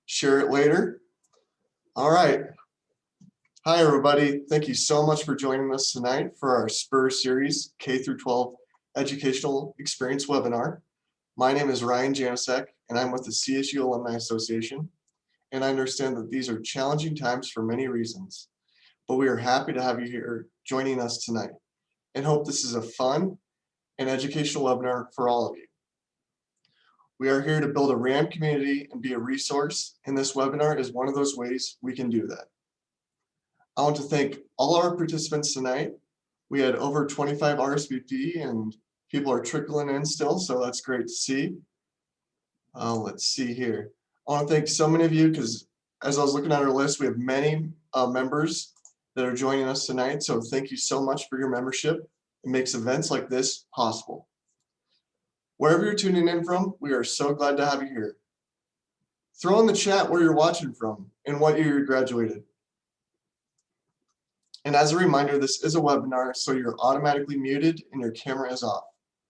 share it later. All right. Hi, everybody. Thank you so much for joining us tonight for our Spur Series K-12 Educational Experience webinar. My name is Ryan Janosek, and I'm with the CSU Alumni Association. And I understand that these are challenging times for many reasons, but we are happy to have you here joining us tonight and hope this is a fun and educational webinar for all of you. We are here to build a RAM community and be a resource, and this webinar is one of those ways we can do that. I want to thank all our participants tonight. We had over 25 RSVP and people are trickling in still, so that's great to see. Let's see here. I want to thank so many of you because as I was looking at our list, we have many members that are joining us tonight. So thank you so much for your membership. It makes events like this possible. Wherever you're tuning in from, we are so glad to have you here. Throw in the chat where you're watching from and what year you graduated. And as a reminder, this is a webinar, so you're automatically muted and your camera is off.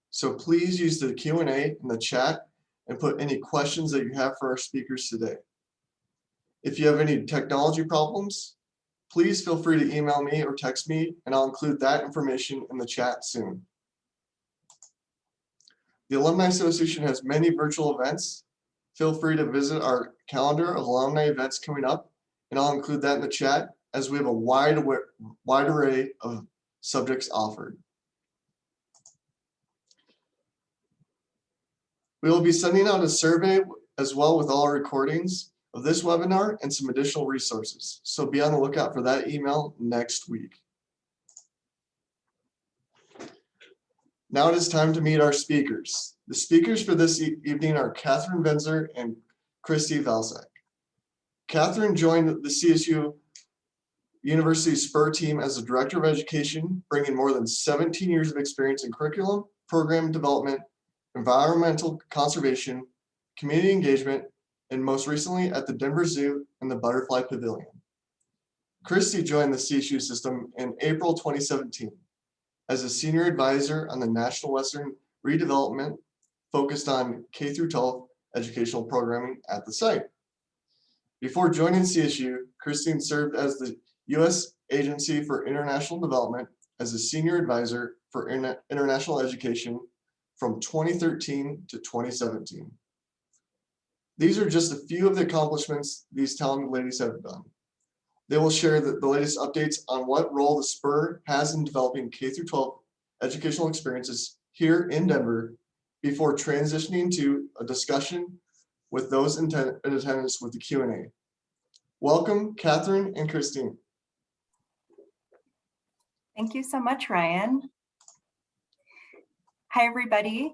So please use the Q&A in the chat and put any questions that you have for our speakers today. If you have any technology problems, please feel free to email me or text me, and I'll include that information in the chat soon. The Alumni Association has many virtual events. Feel free to visit our calendar of alumni events coming up, and I'll include that in the chat as we have a wide array of subjects offered. We will be sending out a survey as well with all our recordings of this webinar and some additional resources. So be on the lookout for that email next week. Now it is time to meet our speakers. The speakers for this evening are Catherine Benzer and Christy Valzak. Catherine joined the CSU University Spur team as the Director of Education, bringing more than 17 years of experience in curriculum, program development, environmental conservation, community engagement, and most recently at the Denver Zoo and the Butterfly Pavilion. Christy joined the CSU system in April 2017 as a senior advisor on the National Western redevelopment focused on K-12 educational programming at the site. Before joining CSU, Christine served as the U.S. Agency for International Development as a senior advisor for international education from 2013 to 2017. These are just a few of the accomplishments these talented ladies have done. They will share the latest updates on what role the Spur has in developing K-12 educational experiences here in Denver before transitioning to a discussion with those in attendance with the Q&A. Welcome, Catherine and Christine. Thank you so much, Ryan. Hi, everybody.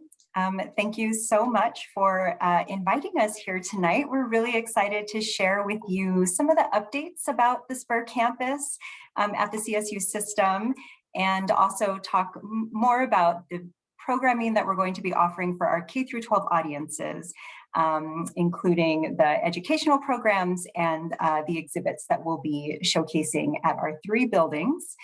Thank you so much for inviting us here tonight. We're really excited to share with you some of the updates about the Spur campus at the CSU system, and also talk more about the programming that we're going to be offering for our K-12 audiences, including the educational programs and the exhibits that we'll be showcasing at our 3 buildings.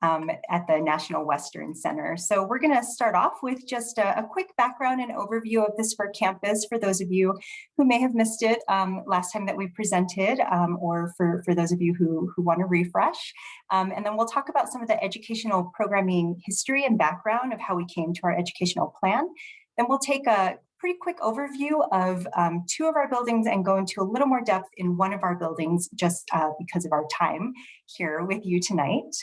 At the National Western Center. So we're going to start off with just a quick background and overview of the Spur campus for those of you who may have missed it last time that we presented, or for those of you who want to refresh. And then we'll talk about some of the educational programming history and background of how we came to our educational plan. Then we'll take a pretty quick overview of 2 of our buildings and go into a little more depth in one of our buildings just because of our time here with you tonight.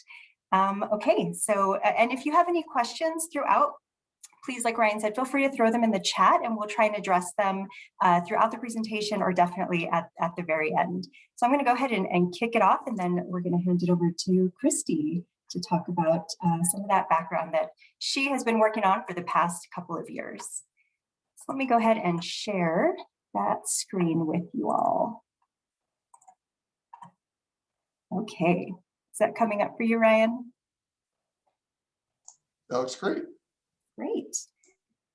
Okay, so, and if you have any questions throughout, please, like Ryan said, feel free to throw them in the chat and we'll try and address them throughout the presentation or definitely at the very end. So I'm going to go ahead and kick it off, and then we're going to hand it over to Christy to talk about some of that background that she has been working on for the past couple of years. So let me go ahead and share that screen with you all. Okay. Is that coming up for you, Ryan? That looks great. Great.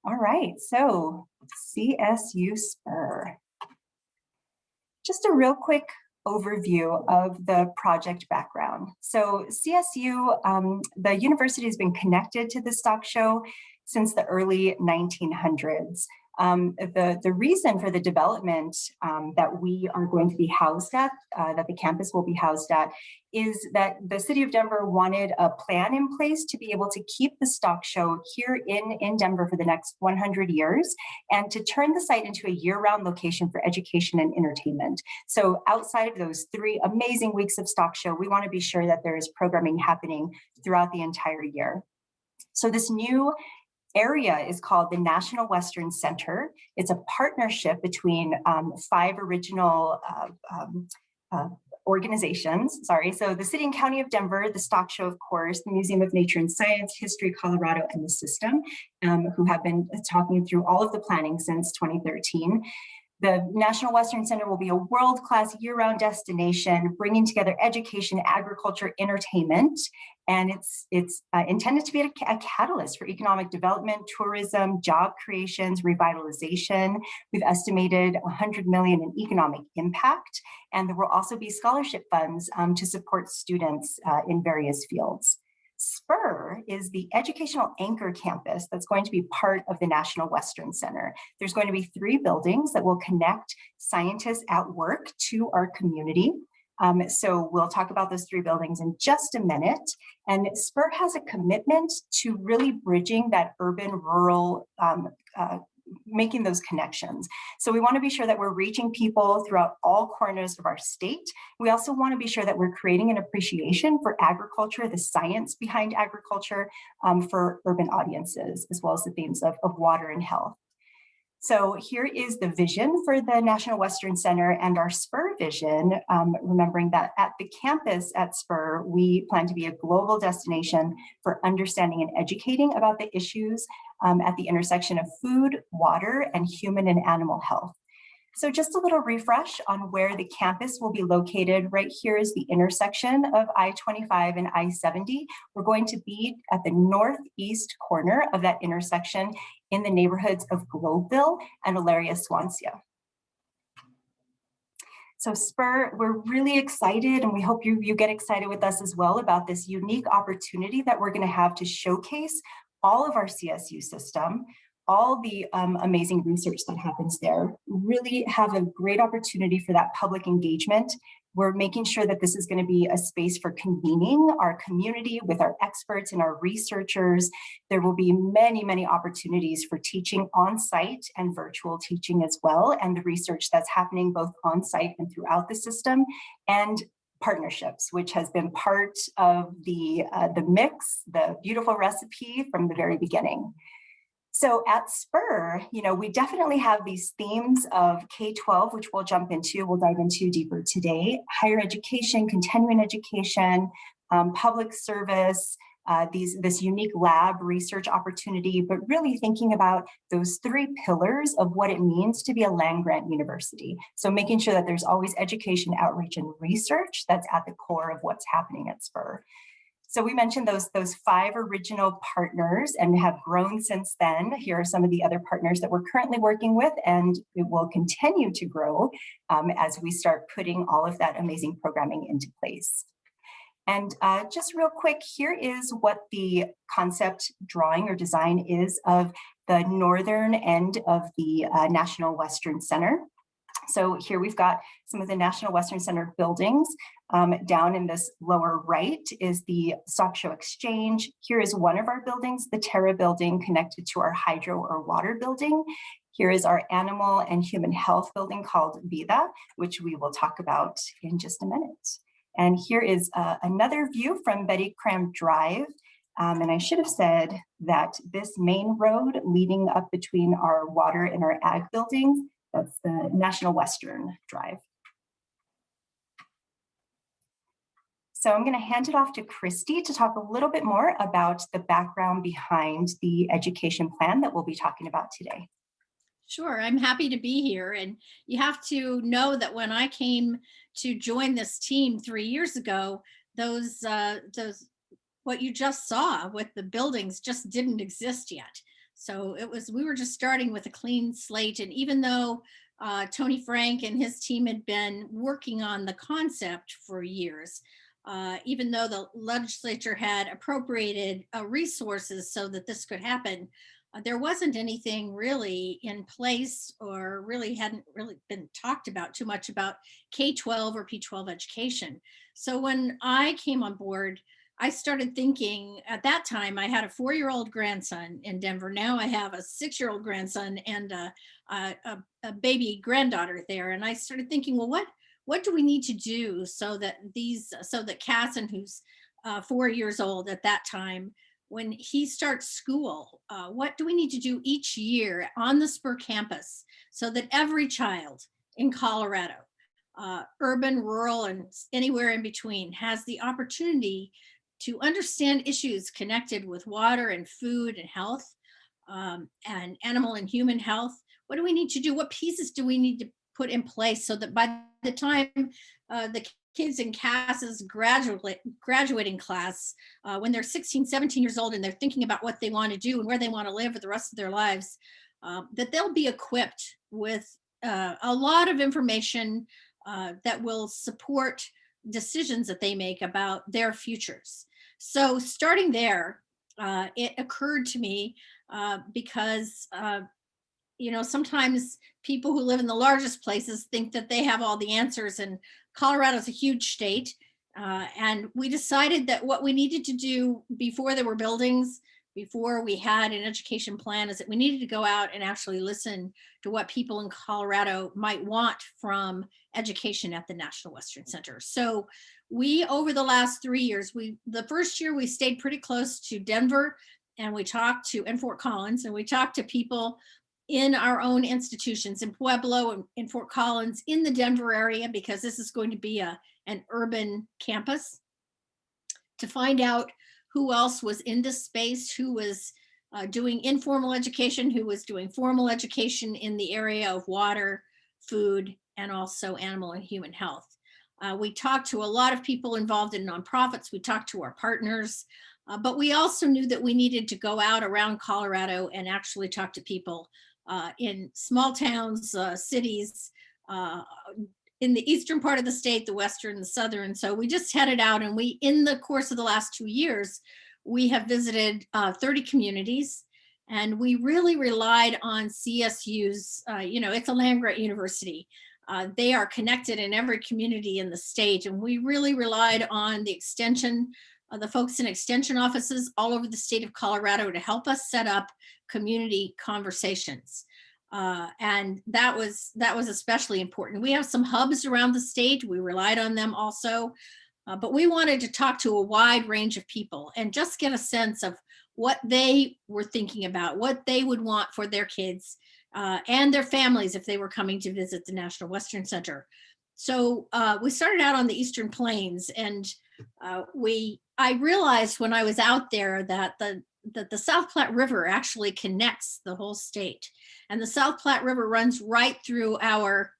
All right, so CSU Spur. Just a real quick overview of the project background. So CSU, the university has been connected to the stock show since the early 1900s. The reason for the development that we are going to be housed at, that the campus will be housed at, is that the city of Denver wanted a plan in place to be able to keep the stock show here in Denver for the next 100 years and to turn the site into a year-round location for education and entertainment. So outside of those 3 amazing weeks of stock show, we want to be sure that there is programming happening throughout the entire year. So this new area is called the National Western Center. It's a partnership between 5 original organizations, so the City and County of Denver, the Stock Show, of course, the Museum of Nature and Science, History Colorado, and the System, who have been talking through all of the planning since 2013. The National Western Center will be a world-class year-round destination, bringing together education, agriculture, entertainment, and it's intended to be a catalyst for economic development, tourism, job creations, revitalization. We've estimated $100 million in economic impact, and there will also be scholarship funds to support students in various fields. Spur is the educational anchor campus that's going to be part of the National Western Center. There's going to be 3 buildings that will connect scientists at work to our community. So we'll talk about those 3 buildings in just a minute. And Spur has a commitment to really bridging that urban-rural making those connections. So we want to be sure that we're reaching people throughout all corners of our state. We also want to be sure that we're creating an appreciation for agriculture, the science behind agriculture, for urban audiences, as well as the themes of water and health. So here is the vision for the National Western Center and our Spur vision, remembering that at the campus at Spur, we plan to be a global destination for understanding and educating about the issues at the intersection of food, water, and human and animal health. So just a little refresh on where the campus will be located. Right here is the intersection of I-25 and I-70. We're going to be at the northeast corner of that intersection in the neighborhoods of Globeville and Elaria Swansea. So Spur, we're really excited, and we hope you get excited with us as well about this unique opportunity that we're going to have to showcase all of our CSU system, all the amazing research that happens there, really have a great opportunity for that public engagement. We're making sure that this is going to be a space for convening our community with our experts and our researchers. There will be many, many opportunities for teaching on site and virtual teaching as well, and the research that's happening both on site and throughout the system, and partnerships, which has been part of the mix, the beautiful recipe from the very beginning. So at Spur, we definitely have these themes of K-12, which we'll dive into deeper today, higher education, continuing education, public service, this unique lab research opportunity, but really thinking about those 3 pillars of what it means to be a land-grant university. So making sure that there's always education, outreach, and research that's at the core of what's happening at Spur. So we mentioned those 5 original partners and have grown since then. Here are some of the other partners that we're currently working with, and it will continue to grow as we start putting all of that amazing programming into place. And just real quick, here is what the concept drawing or design is of the northern end of the National Western Center. So here we've got some of the National Western Center buildings. Down in this lower right is the Stock Show Exchange. Here is one of our buildings, the Terra building, connected to our hydro or water building. Here is our animal and human health building called Vida, which we will talk about in just a minute. And here is another view from Betty Cram Drive. And I should have said that this main road leading up between our water and our ag buildings, that's the National Western Drive. So I'm going to hand it off to Christy to talk a little bit more about the background behind the education plan that we'll be talking about today. Sure, I'm happy to be here. And you have to know that when I came to join this team 3 years ago, those what you just saw with the buildings just didn't exist yet. So we were just starting with a clean slate. And even though Tony Frank and his team had been working on the concept for years, even though the legislature had appropriated resources so that this could happen, there wasn't anything really in place, or really hadn't really been talked about too much about K-12 or P-12 education. So when I came on board, I started thinking, at that time, I had a 4-year-old grandson in Denver. Now I have a 6-year-old grandson and a baby granddaughter there. And I started thinking, well, what do we need to do so that Casson, who's 4 years old at that time, when he starts school, what do we need to do each year on the Spur campus so that every child in Colorado, urban, rural, and anywhere in between, has the opportunity to understand issues connected with water and food and health, and animal and human health? What do we need to do? What pieces do we need to put in place so that by the time the kids in Cass's graduating class, when they're 16, 17 years old and they're thinking about what they want to do and where they want to live for the rest of their lives, that they'll be equipped with a lot of information that will support decisions that they make about their futures. So starting there, it occurred to me, because sometimes people who live in the largest places think that they have all the answers, and Colorado's a huge state. And we decided that what we needed to do before there were buildings, before we had an education plan, is that we needed to go out and actually listen to what people in Colorado might want from education at the National Western Center. So we, over the last 3 years, the first year we stayed pretty close to Denver, and we talked to, and Fort Collins, and we talked to people in our own institutions in Pueblo and in Fort Collins, in the Denver area, because this is going to be an urban campus, to find out who else was in this space, who was doing informal education, who was doing formal education in the area of water, food, and also animal and human health. We talked to a lot of people involved in nonprofits. We talked to our partners, but we also knew that we needed to go out around Colorado and actually talk to people in small towns, cities, in the eastern part of the state, the western, the southern. So we just headed out, and in the course of the last 2 years, we have visited 30 communities, and we really relied on CSU's, it's a land-grant university. They are connected in every community in the state, and we really relied on the extension, the folks in extension offices all over the state of Colorado to help us set up community conversations. And that was especially important. We have some hubs around the state. We relied on them also, but we wanted to talk to a wide range of people and just get a sense of what they were thinking about, what they would want for their kids and their families if they were coming to visit the National Western Center. So we started out on the Eastern Plains, and I realized when I was out there that the South Platte River actually connects the whole state, and the South Platte River runs right through our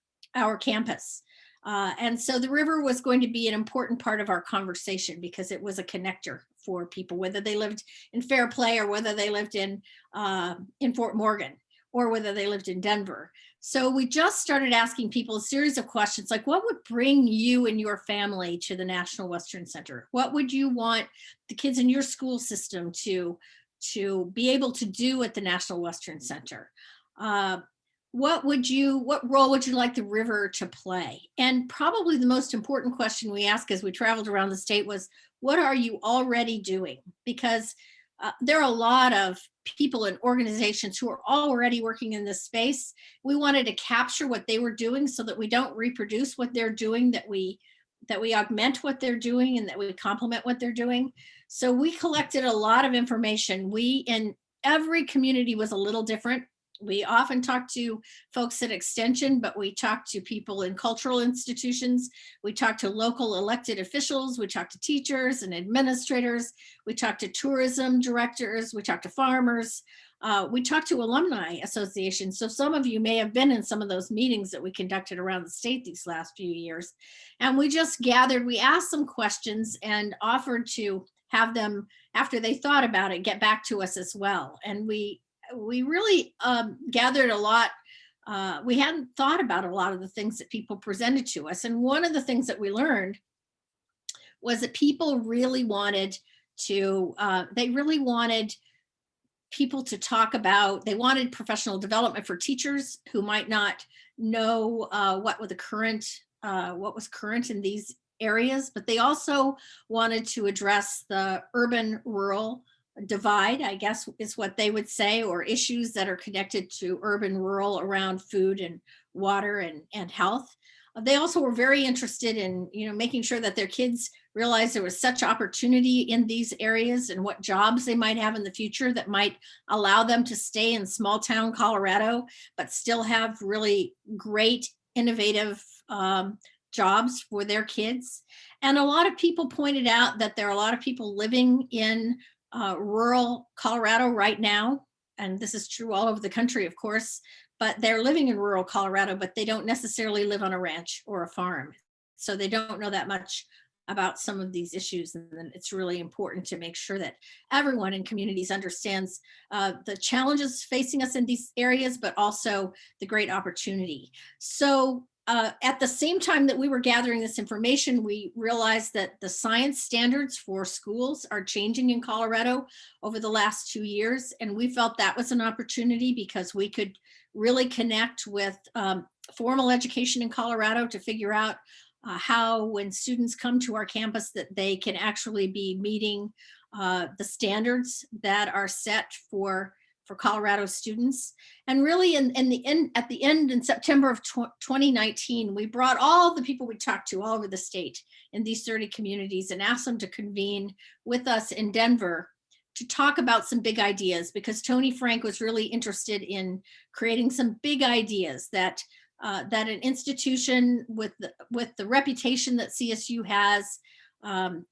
campus. And so the river was going to be an important part of our conversation because it was a connector for people, whether they lived in Fairplay or whether they lived in Fort Morgan or whether they lived in Denver. So we just started asking people a series of questions like, what would bring you and your family to the National Western Center? What would you want the kids in your school system to be able to do at the National Western Center? What role would you like the river to play? And probably the most important question we asked as we traveled around the state was, what are you already doing? Because there are a lot of people and organizations who are already working in this space. We wanted to capture what they were doing so that we don't reproduce what they're doing, that we augment what they're doing, and that we complement what they're doing. So we collected a lot of information. In every community was a little different. We often talk to folks at Extension, but we talk to people in cultural institutions. We talk to local elected officials. We talk to teachers and administrators. We talk to tourism directors. We talk to farmers. We talk to alumni associations. So some of you may have been in some of those meetings that we conducted around the state these last few years. And we just gathered, we asked some questions and offered to have them, after they thought about it, get back to us as well. And we really gathered a lot. We hadn't thought about a lot of the things that people presented to us. And one of the things that we learned was that people really wanted people to talk about, they wanted professional development for teachers who might not know what was current in these areas, but they also wanted to address the urban-rural divide, I guess is what they would say, or issues that are connected to urban-rural around food and water and health. They also were very interested in, making sure that their kids realized there was such opportunity in these areas and what jobs they might have in the future that might allow them to stay in small town Colorado, but still have really great, innovative jobs for their kids. And a lot of people pointed out that there are a lot of people living in rural Colorado right now. And this is true all over the country, of course, but they're living in rural Colorado, but they don't necessarily live on a ranch or a farm. So they don't know that much about some of these issues. And it's really important to make sure that everyone in communities understands the challenges facing us in these areas, but also the great opportunity. So at the same time that we were gathering this information, we realized that the science standards for schools are changing in Colorado over the last 2 years. And we felt that was an opportunity because we could really connect with formal education in Colorado to figure out how, when students come to our campus, that they can actually be meeting the standards that are set for Colorado students. And really at the end in September of 2019, we brought all the people we talked to all over the state in these 30 communities and asked them to convene with us in Denver to talk about some big ideas, because Tony Frank was really interested in creating some big ideas that an institution with the reputation that CSU has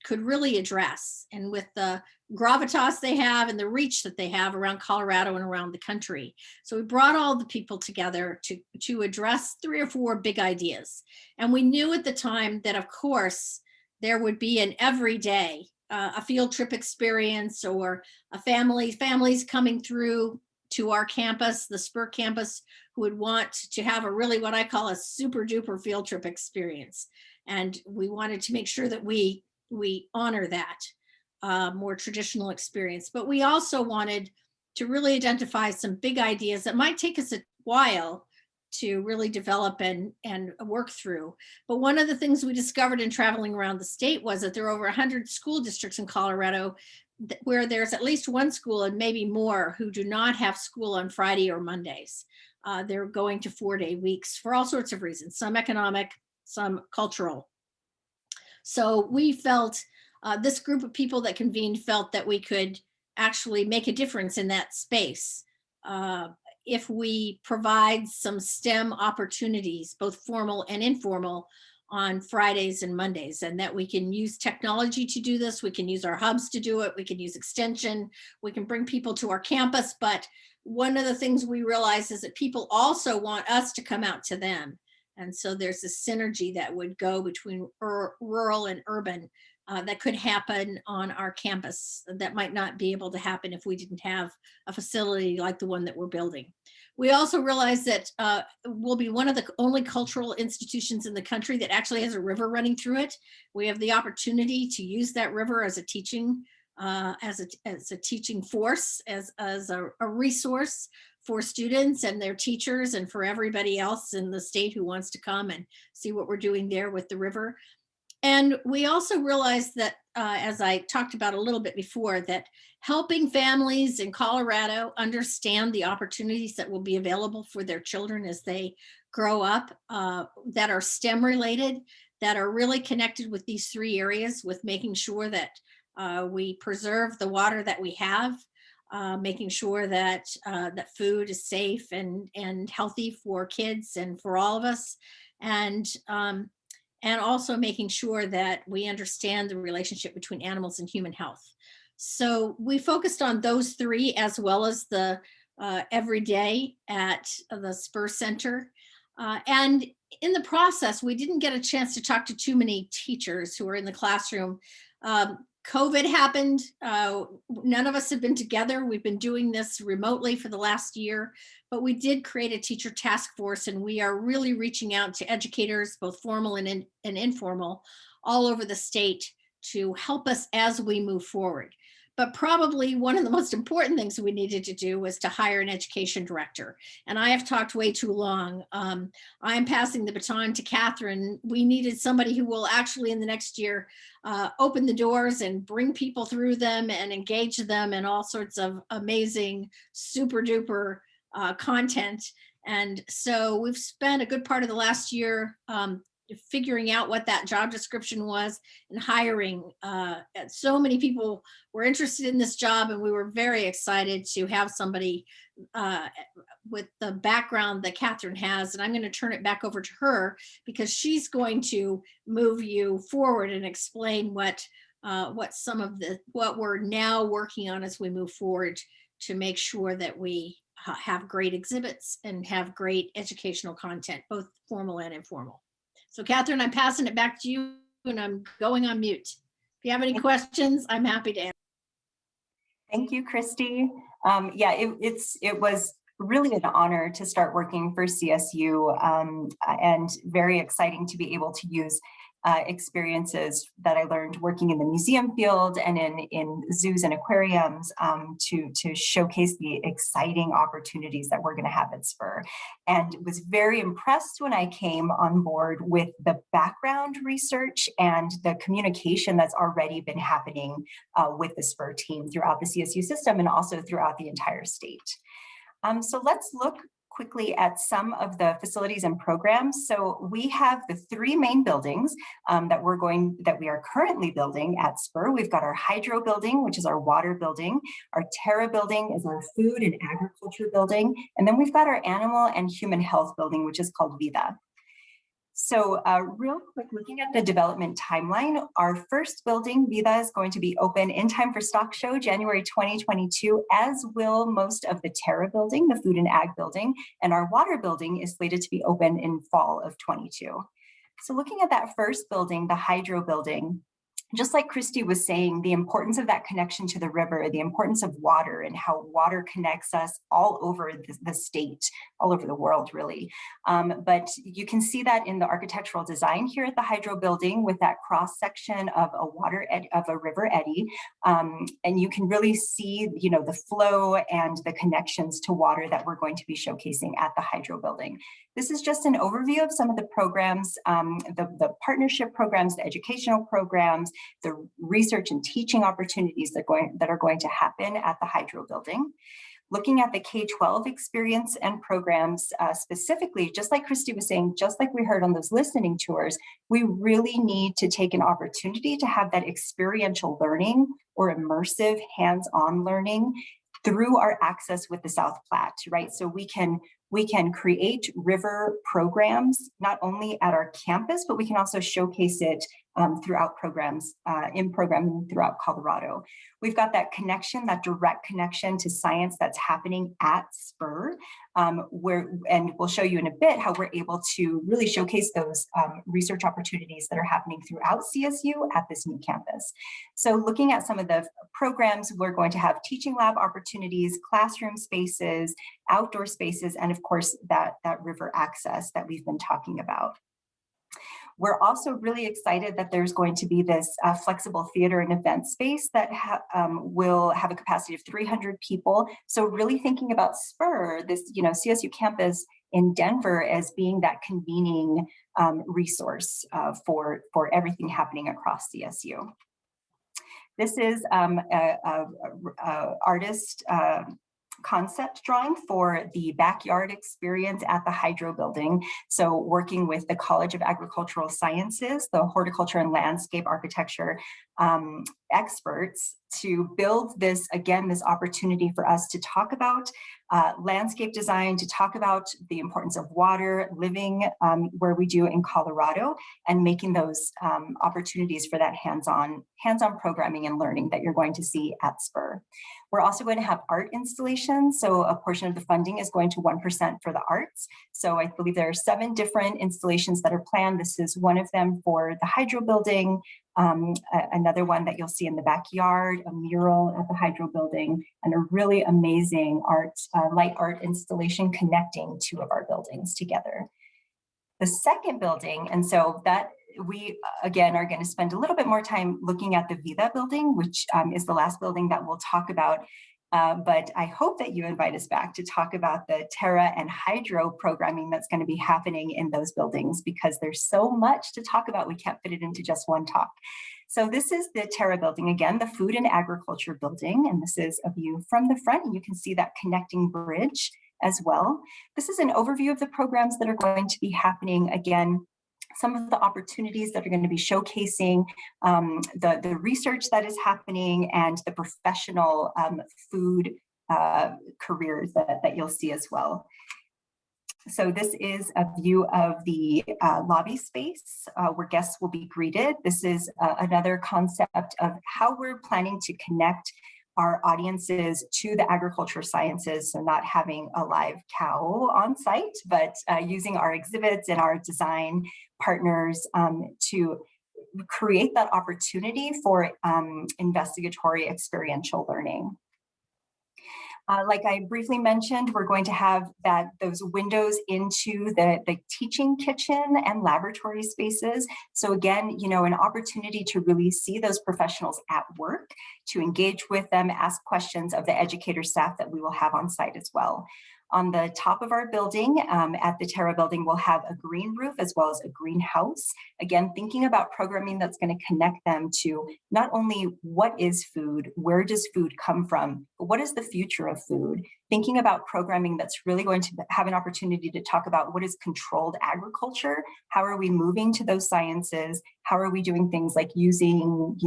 could really address, and with the gravitas they have and the reach that they have around Colorado and around the country. So we brought all the people together to address 3 or 4 big ideas. And we knew at the time that, of course, there would be an everyday, a field trip experience, or families coming through to our campus, the Spur campus, who would want to have a really, what I call a super duper field trip experience. And we wanted to make sure that we honor that more traditional experience. But we also wanted to really identify some big ideas that might take us a while to really develop and work through. But one of the things we discovered in traveling around the state was that there are over 100 school districts in Colorado where there's at least one school, and maybe more, who do not have school on Friday or Mondays. They're going to 4-day weeks for all sorts of reasons, some economic, some cultural. So we felt, this group of people that convened felt that we could actually make a difference in that space if we provide some STEM opportunities, both formal and informal, on Fridays and Mondays, and that we can use technology to do this. We can use our hubs to do it. We can use extension. We can bring people to our campus. But one of the things we realize is that people also want us to come out to them. And so there's a synergy that would go between rural and urban that could happen on our campus that might not be able to happen if we didn't have a facility like the one that we're building. We also realize that we'll be one of the only cultural institutions in the country that actually has a river running through it. We have the opportunity to use that river as a teaching teaching force, as a resource for students and their teachers, and for everybody else in the state who wants to come and see what we're doing there with the river. And we also realized that, as I talked about a little bit before, that helping families in Colorado understand the opportunities that will be available for their children as they grow up, that are STEM related, that are really connected with these 3 areas, with making sure that we preserve the water that we have, making sure that that food is safe and healthy for kids and for all of us, and also making sure that we understand the relationship between animals and human health. So we focused on those 3, as well as the everyday at the Spur Center. And in the process, we didn't get a chance to talk to too many teachers who were in the classroom. COVID happened. None of us have been together. We've been doing this remotely for the last year, but we did create a teacher task force, and we are really reaching out to educators, both formal and informal, all over the state to help us as we move forward. but probably one of the most important things we needed to do was to hire an education director. And I have talked way too long. I'm passing the baton to Catherine. We needed somebody who will actually in the next year open the doors and bring people through them and engage them in all sorts of amazing, super duper content. And so we've spent a good part of the last year figuring out what that job description was and hiring. So many people were interested in this job, and we were very excited to have somebody with the background that Catherine has. And I'm going to turn it back over to her because she's going to move you forward and explain what some of what we're now working on as we move forward to make sure that we have great exhibits and have great educational content, both formal and informal. So Catherine, I'm passing it back to you and I'm going on mute. If you have any questions, I'm happy to answer. Thank you, Christy. Yeah, it was really an honor to start working for CSU and very exciting to be able to use experiences that I learned working in the museum field and in zoos and aquariums to showcase the exciting opportunities that we're going to have at Spur. And was very impressed when I came on board with the background research and the communication that's already been happening with the Spur team throughout the CSU system and also throughout the entire state. So let's look quickly at some of the facilities and programs. So we have the three main buildings that we are currently building at Spur. We've got our hydro building, which is our water building. Our Terra building is our food and agriculture building. And then we've got our animal and human health building, which is called Vida. So real quick, looking at the development timeline, our first building, Vida, is going to be open in time for Stock Show, January 2022, as will most of the Terra building, the food and ag building, and our water building is slated to be open in fall of 22. So looking at that first building, the hydro building, just like Christy was saying, the importance of that connection to the river, the importance of water and how water connects us all over the state, all over the world, really. But you can see that in the architectural design here at the hydro building with that cross section of a river eddy. And you can really see, the flow and the connections to water that we're going to be showcasing at the hydro building. This is just an overview of some of the programs, the partnership programs, the educational programs, the research and teaching opportunities that are going to happen at the hydro building. Looking at the K-12 experience and programs specifically, just like Christy was saying, just like we heard on those listening tours, we really need to take an opportunity to have that experiential learning or immersive hands-on learning through our access with the South Platte, right? So we can create river programs, not only at our campus, but we can also showcase it throughout programs, in programming throughout Colorado. We've got that connection, that direct connection to science that's happening at Spur, and we'll show you in a bit how we're able to really showcase those research opportunities that are happening throughout CSU at this new campus. So looking at some of the programs, we're going to have teaching lab opportunities, classroom spaces, outdoor spaces, and of course, that river access that we've been talking about. We're also really excited that there's going to be this flexible theater and event space that will have a capacity of 300 people. So really thinking about Spur, this CSU campus in Denver as being that convening resource for everything happening across CSU. This is a artist concept drawing for the backyard experience at the hydro building. So working with the College of Agricultural Sciences, the horticulture and landscape architecture experts to build this, again, this opportunity for us to talk about landscape design, to talk about the importance of water, living where we do in Colorado, and making those opportunities for that hands-on programming and learning that you're going to see at Spur. We're also going to have art installations. So a portion of the funding is going to 1% for the arts. So I believe there are 7 different installations that are planned. This is one of them for the hydro building, another one that you'll see in the backyard, a mural at the hydro building, and a really amazing light art installation connecting 2 of our buildings together. The second building, and so that we again are going to spend a little bit more time looking at the Vida building, which is the last building that we'll talk about. But I hope that you invite us back to talk about the Terra and Hydro programming that's going to be happening in those buildings, because there's so much to talk about. We can't fit it into just one talk. So this is the Terra building, again, the Food and Agriculture building. And this is a view from the front, and you can see that connecting bridge as well. This is an overview of the programs that are going to be happening. Again, some of the opportunities that are going to be showcasing the research that is happening and the professional food careers that you'll see as well. So this is a view of the lobby space where guests will be greeted. This is another concept of how we're planning to connect our audiences to the agriculture sciences. So not having a live cow on site, but using our exhibits and our design partners to create that opportunity for investigatory experiential learning. Like I briefly mentioned, we're going to have those windows into the teaching kitchen and laboratory spaces. So again, an opportunity to really see those professionals at work, to engage with them, ask questions of the educator staff that we will have on site as well. On the top of our building, at the Terra building, we'll have a green roof as well as a greenhouse. Again, thinking about programming that's going to connect them to not only what is food, where does food come from, but what is the future of food? Thinking about programming that's really going to have an opportunity to talk about what is controlled agriculture, how are we moving to those sciences, how are we doing things like using,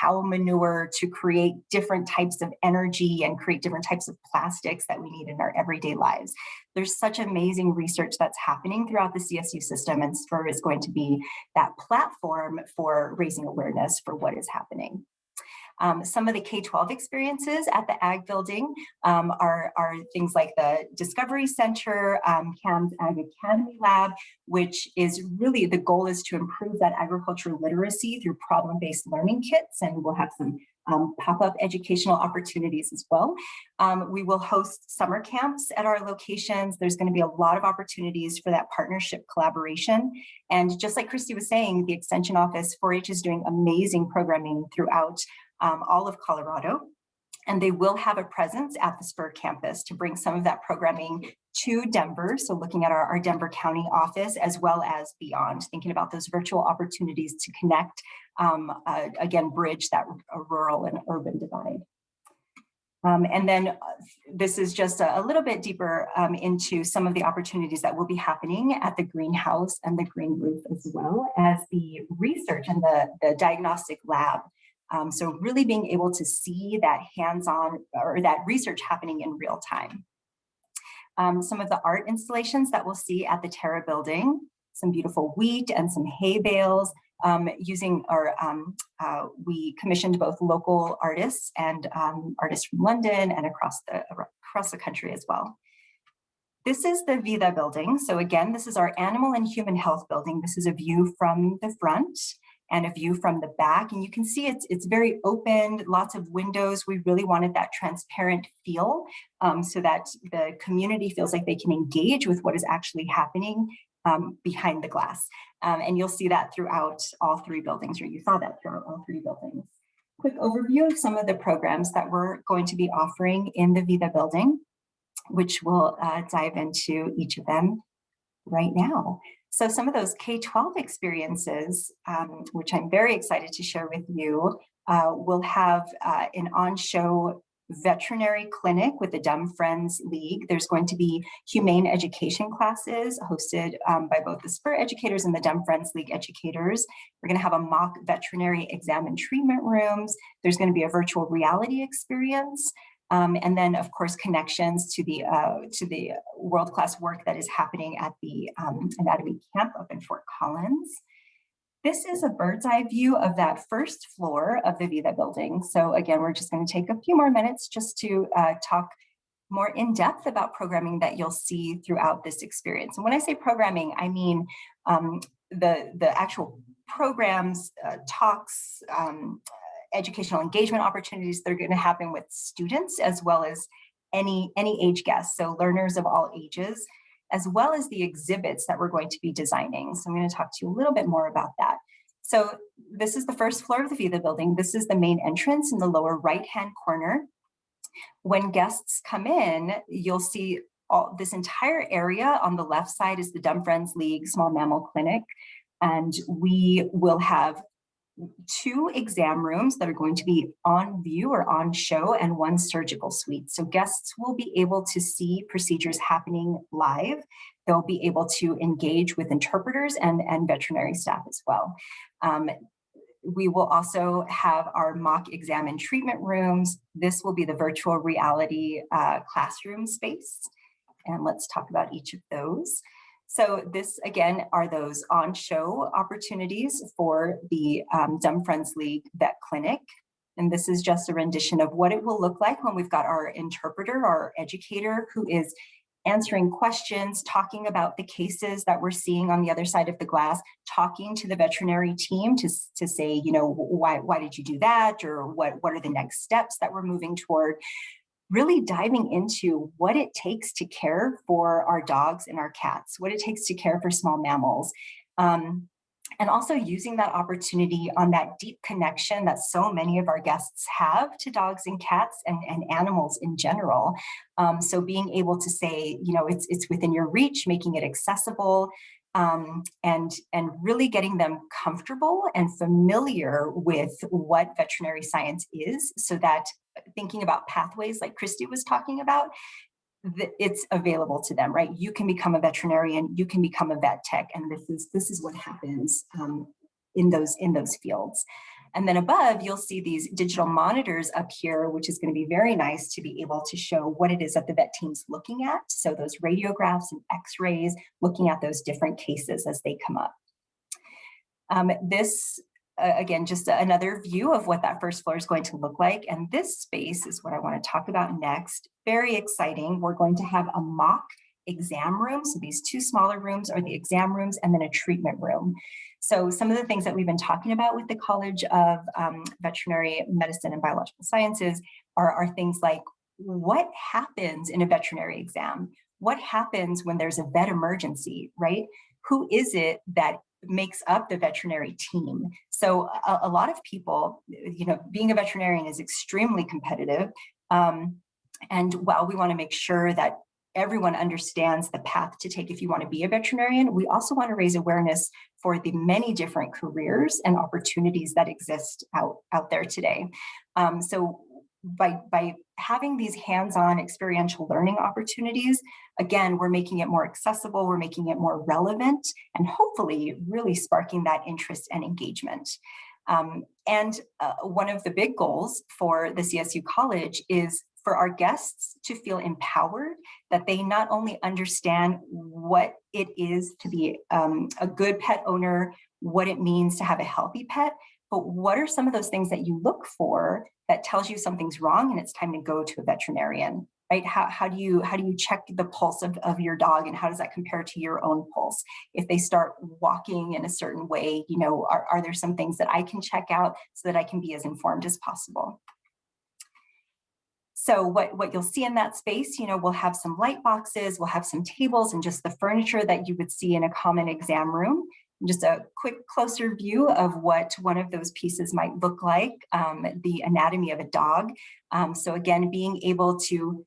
cow manure to create different types of energy and create different types of plastics that we need in our everyday lives. There's such amazing research that's happening throughout the CSU system, and Spur is going to be that platform for raising awareness for what is happening. Some of the K-12 experiences at the Ag building are things like the Discovery Center, CAM's Ag Academy Lab, which is really, the goal is to improve that agriculture literacy through problem-based learning kits, and we'll have some pop-up educational opportunities as well. We will host summer camps at our locations. There's going to be a lot of opportunities for that partnership collaboration. And just like Christy was saying, the Extension Office 4-H is doing amazing programming throughout all of Colorado. And they will have a presence at the Spur campus to bring some of that programming to Denver. So looking at our Denver County office, as well as beyond, thinking about those virtual opportunities to connect, again, bridge that rural and urban divide. And then this is just a little bit deeper into some of the opportunities that will be happening at the greenhouse and the green roof, as well as the research and the diagnostic lab. So really being able to see that hands-on or that research happening in real time. Some of the art installations that we'll see at the Terra building, some beautiful wheat and some hay bales, we commissioned both local artists and artists from London and across the country as well. This is the Vida building. So again, this is our animal and human health building. This is a view from the front and a view from the back. And you can see it's very open, lots of windows. We really wanted that transparent feel so that the community feels like they can engage with what is actually happening behind the glass. And you'll see that throughout all three buildings, or you saw that throughout all three buildings. Quick overview of some of the programs that we're going to be offering in the Vida building, which we'll dive into each of them right now. So some of those K-12 experiences, which I'm very excited to share with you, will have an on-show veterinary clinic with the Dumb Friends League. There's going to be humane education classes hosted by both the Spur educators and the Dumb Friends League educators. We're going to have a mock veterinary exam and treatment rooms. There's going to be a virtual reality experience. And then, of course, connections to the world-class work that is happening at the anatomy camp up in Fort Collins. This is a bird's eye view of that first floor of the Vida building. So again, we're just going to take a few more minutes just to talk more in depth about programming that you'll see throughout this experience. And when I say programming, I mean the actual programs, talks, educational engagement opportunities that are going to happen with students, as well as any age guests, so learners of all ages, as well as the exhibits that we're going to be designing. So I'm going to talk to you a little bit more about that. So this is the first floor of the Vida building. This is the main entrance in the lower right-hand corner. When guests come in, you'll see all this entire area. On the left side is the Dumb Friends League Small Mammal Clinic. And we will have 2 exam rooms that are going to be on view or on show, and 1 surgical suite. So guests will be able to see procedures happening live. They'll be able to engage with interpreters and veterinary staff as well. We will also have our mock exam and treatment rooms. This will be the virtual reality classroom space. And let's talk about each of those. So this, again, are those on-show opportunities for the Dumb Friends League Vet Clinic. And this is just a rendition of what it will look like when we've got our interpreter, our educator, who is answering questions, talking about the cases that we're seeing on the other side of the glass, talking to the veterinary team to say, you know, why did you do that? Or what are the next steps that we're moving toward? Really diving into what it takes to care for our dogs and our cats, what it takes to care for small mammals. And also using that opportunity on that deep connection that so many of our guests have to dogs and cats and animals in general. So being able to say, you know, it's within your reach, making it accessible, and really getting them comfortable and familiar with what veterinary science is, so that thinking about pathways like Christy was talking about, it's available to them, right? You can become a veterinarian, you can become a vet tech, and this is what happens in those fields. And then above, you'll see these digital monitors up here, which is going to be very nice to be able to show what it is that the vet team's looking at. So those radiographs and x-rays, looking at those different cases as they come up. This, again, just another view of what that first floor is going to look like. And this space is what I want to talk about next. Very exciting. We're going to have a mock exam room. So these 2 smaller rooms are the exam rooms, and then a treatment room. So some of the things that we've been talking about with the College of Veterinary Medicine and Biological Sciences are things like, what happens in a veterinary exam? What happens when there's a vet emergency, right? Who is it that makes up the veterinary team? So a lot of people, you know, being a veterinarian is extremely competitive. And while we want to make sure that everyone understands the path to take if you want to be a veterinarian, we also want to raise awareness for the many different careers and opportunities that exist out there today. So by having these hands-on experiential learning opportunities, again, we're making it more accessible, we're making it more relevant, and hopefully really sparking that interest and engagement. And one of the big goals for the CSU College is for our guests to feel empowered, that they not only understand what it is to be a good pet owner, what it means to have a healthy pet, but what are some of those things that you look for that tells you something's wrong and it's time to go to a veterinarian, right? How do you check the pulse of your dog, and how does that compare to your own pulse? If they start walking in a certain way, you know, are there some things that I can check out so that I can be as informed as possible? So what you'll see in that space, you know, we'll have some light boxes, we'll have some tables and just the furniture that you would see in a common exam room. Just a quick closer view of what one of those pieces might look like, the anatomy of a dog. So again, being able to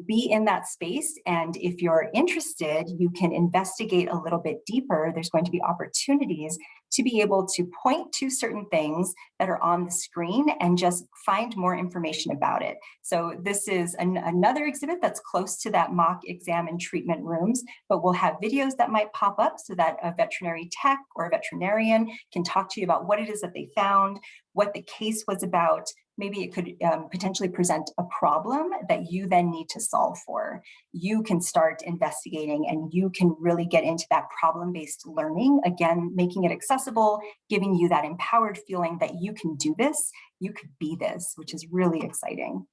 be in that space, and if you're interested, you can investigate a little bit deeper. There's going to be opportunities to be able to point to certain things that are on the screen and just find more information about it. So this is another exhibit that's close to that mock exam and treatment rooms, but we'll have videos that might pop up so that a veterinary tech or a veterinarian can talk to you about what it is that they found, what the case was about. Maybe it could potentially present a problem that you then need to solve for. You can start investigating and you can really get into that problem-based learning, again, making it accessible, giving you that empowered feeling that you can do this, you could be this, which is really exciting.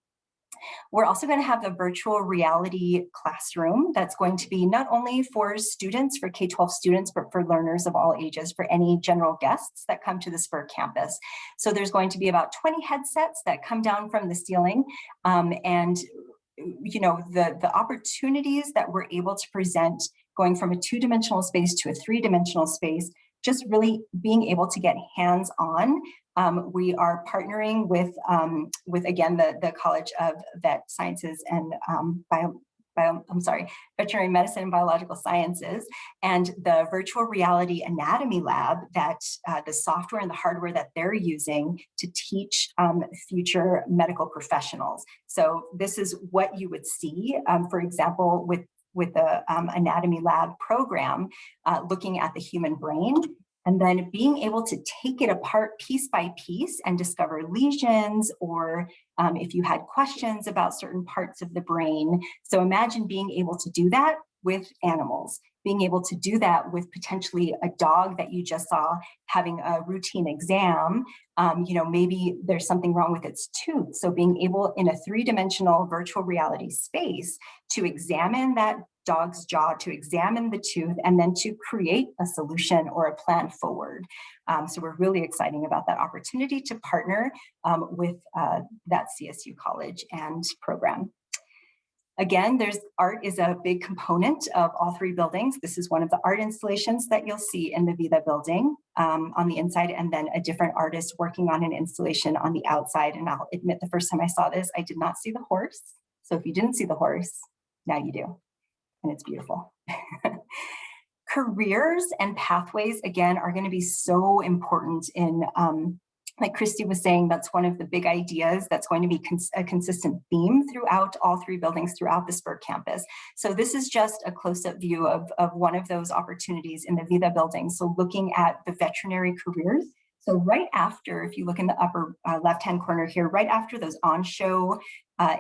We're also going to have the virtual reality classroom that's going to be not only for students, for K-12 students, but for learners of all ages, for any general guests that come to the Spur campus. So there's going to be about 20 headsets that come down from the ceiling, and you know, the opportunities that we're able to present going from a 2-dimensional space to a 3-dimensional space just really being able to get hands-on. We are partnering with again, the College of Vet Sciences and Veterinary Medicine and Biological Sciences, and the virtual reality anatomy lab that the software and the hardware that they're using to teach future medical professionals. So this is what you would see, for example, with the anatomy lab program, looking at the human brain, and then being able to take it apart piece by piece and discover lesions, or if you had questions about certain parts of the brain. So imagine being able to do that with animals, being able to do that with potentially a dog that you just saw having a routine exam. Maybe there's something wrong with its tooth. So being able in a 3-dimensional virtual reality space to examine that dog's jaw, to examine the tooth, and then to create a solution or a plan forward. So we're really excited about that opportunity to partner with that CSU college and program. Again, art is a big component of all 3 buildings. This is one of the art installations that you'll see in the Vida building on the inside, and then a different artist working on an installation on the outside. And I'll admit, the first time I saw this, I did not see the horse. So if you didn't see the horse, now you do. And it's beautiful. Careers and pathways, again, are going to be so important in, like Christy was saying, that's one of the big ideas that's going to be a consistent theme throughout all 3 buildings throughout the Spur campus. So this is just a close-up view of one of those opportunities in the Vida building. So looking at the veterinary careers. So right after, if you look in the upper left-hand corner here, right after those on-show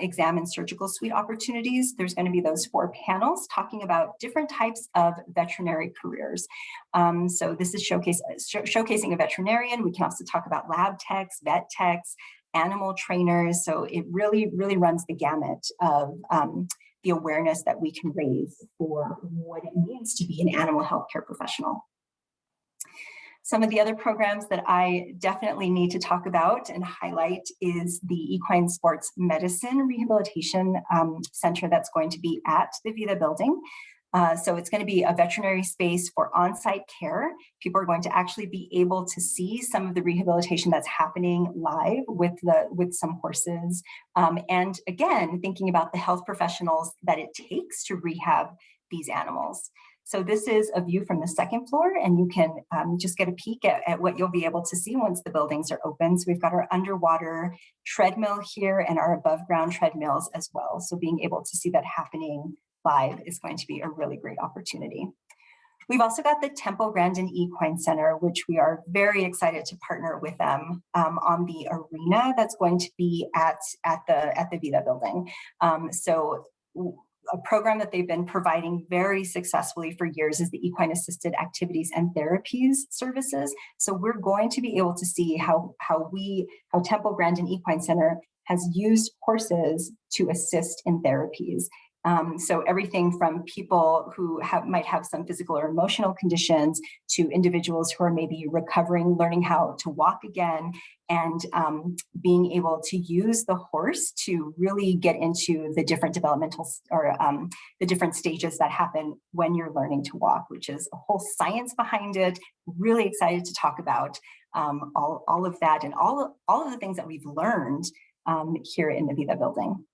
exam and surgical suite opportunities, there's going to be those 4 panels talking about different types of veterinary careers. So this is showcasing a veterinarian. We can also talk about lab techs, vet techs, animal trainers. So it really, really runs the gamut of the awareness that we can raise for what it means to be an animal healthcare professional. Some of the other programs that I definitely need to talk about and highlight is the Equine Sports Medicine Rehabilitation Center that's going to be at the Vida building. So it's going to be a veterinary space for on-site care. People are going to actually be able to see some of the rehabilitation that's happening live with some horses. And again, thinking about the health professionals that it takes to rehab these animals. So this is a view from the 2nd floor, and you can just get a peek at what you'll be able to see once the buildings are open. So we've got our underwater treadmill here and our above ground treadmills as well. So being able to see that happening live is going to be a really great opportunity. We've also got the Temple Grandin Equine Center, which we are very excited to partner with them on the arena that's going to be at the Vida building. So a program that they've been providing very successfully for years is the Equine Assisted Activities and Therapies services. So we're going to be able to see how Temple Grandin Equine Center has used horses to assist in therapies. So everything from people who might have some physical or emotional conditions to individuals who are maybe recovering, learning how to walk again, and being able to use the horse to really get into the different developmental or the different stages that happen when you're learning to walk, which is a whole science behind it. Really excited to talk about all of that and all of the things that we've learned here in the Vida building.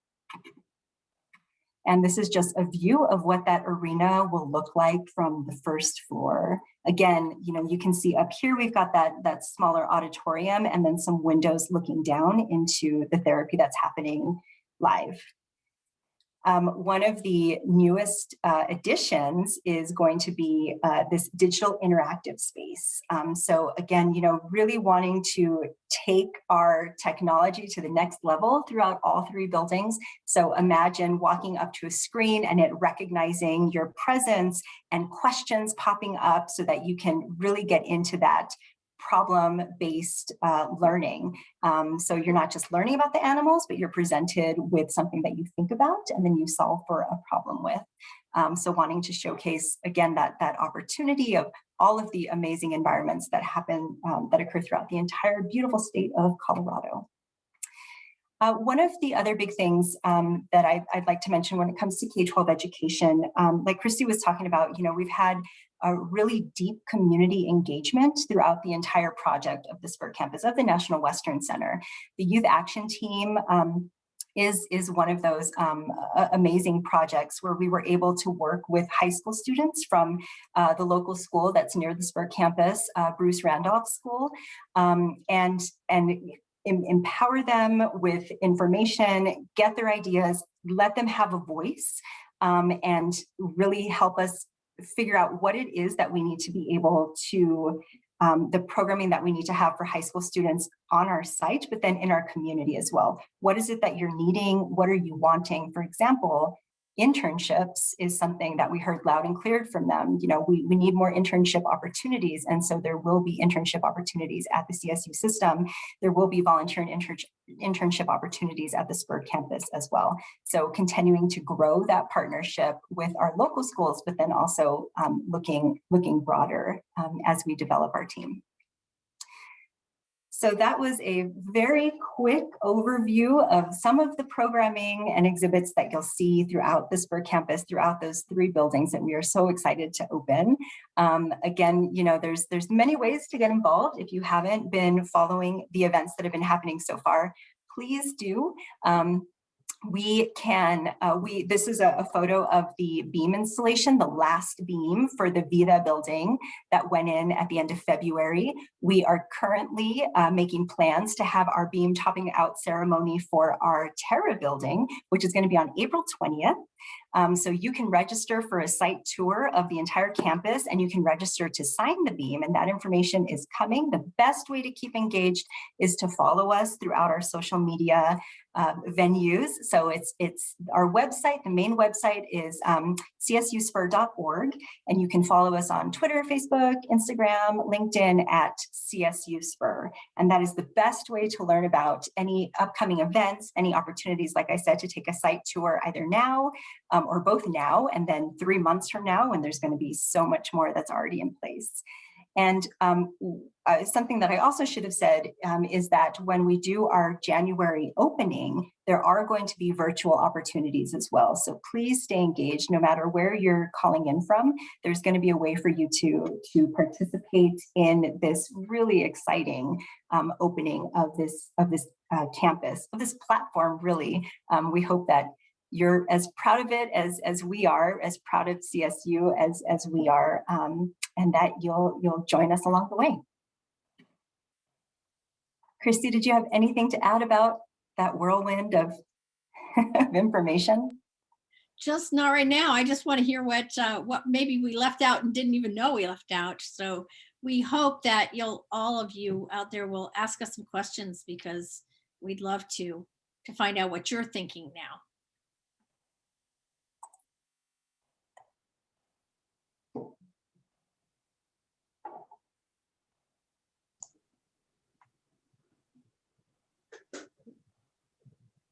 And this is just a view of what that arena will look like from the 1st floor. Again, you can see up here, we've got that smaller auditorium and then some windows looking down into the therapy that's happening live. One of the newest additions is going to be this digital interactive space. So again, really wanting to take our technology to the next level throughout all 3 buildings. So imagine walking up to a screen and it recognizing your presence and questions popping up so that you can really get into that problem-based learning. So you're not just learning about the animals, but you're presented with something that you think about and then you solve for a problem with. So wanting to showcase, again, that opportunity of all of the amazing environments that happen, that occur throughout the entire beautiful state of Colorado. One of the other big things that I'd like to mention when it comes to K-12 education, like Christy was talking about, we've had a really deep community engagement throughout the entire project of the Spur campus of the National Western Center. The Youth Action Team is one of those amazing projects where we were able to work with high school students from the local school that's near the Spur campus, Bruce Randolph School, and empower them with information, get their ideas, let them have a voice, and really help us figure out what it is that we need to be able to, the programming that we need to have for high school students on our site, but then in our community as well. What is it that you're needing? What are you wanting? For example, internships is something that we heard loud and clear from them. You know, we need more internship opportunities. And so there will be internship opportunities at the CSU system. There will be volunteer and internship opportunities at the Spur campus as well. So continuing to grow that partnership with our local schools, but then also looking broader as we develop our team. So that was a very quick overview of some of the programming and exhibits that you'll see throughout the Spur campus, throughout those 3 buildings that we are so excited to open. Again, you know, there's many ways to get involved. If you haven't been following the events that have been happening so far, please do. This is a photo of the beam installation, the last beam for the Vida building that went in at the end of February. We are currently making plans to have our beam topping out ceremony for our Terra building, which is going to be on April 20th. So you can register for a site tour of the entire campus, and you can register to sign the beam, and that information is coming. The best way to keep engaged is to follow us throughout our social media venues. So it's our website. The main website is csuspur.org, and you can follow us on Twitter, Facebook, Instagram, LinkedIn at CSU Spur. And that is the best way to learn about any upcoming events, any opportunities, like I said, to take a site tour either now or both now and then 3 months from now, when there's going to be so much more that's already in place. And something that I also should have said is that when we do our January opening, there are going to be virtual opportunities as well. So please stay engaged no matter where you're calling in from. There's going to be a way for you to participate in this really exciting opening of this campus, of this platform, really. We hope that you're as proud of it as we are, as proud of CSU as we are, and that you'll join us along the way. Christy, did you have anything to add about that whirlwind of information? Just not right now. I just want to hear what maybe we left out and didn't even know we left out. So we hope that all of you out there will ask us some questions, because we'd love to find out what you're thinking now.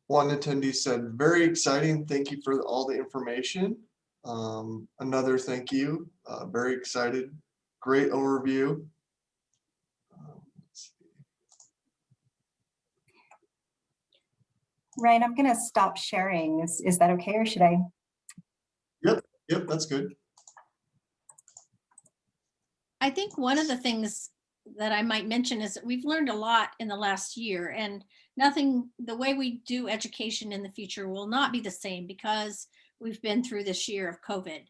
One attendee said, very exciting. Thank you for all the information. Another thank you. Very excited. Great overview. Let's see. Ryan, I'm going to stop sharing. Is that okay, or should I? Yep, that's good. I think one of the things that I might mention is that we've learned a lot in the last year, and the way we do education in the future will not be the same, because we've been through this year of COVID.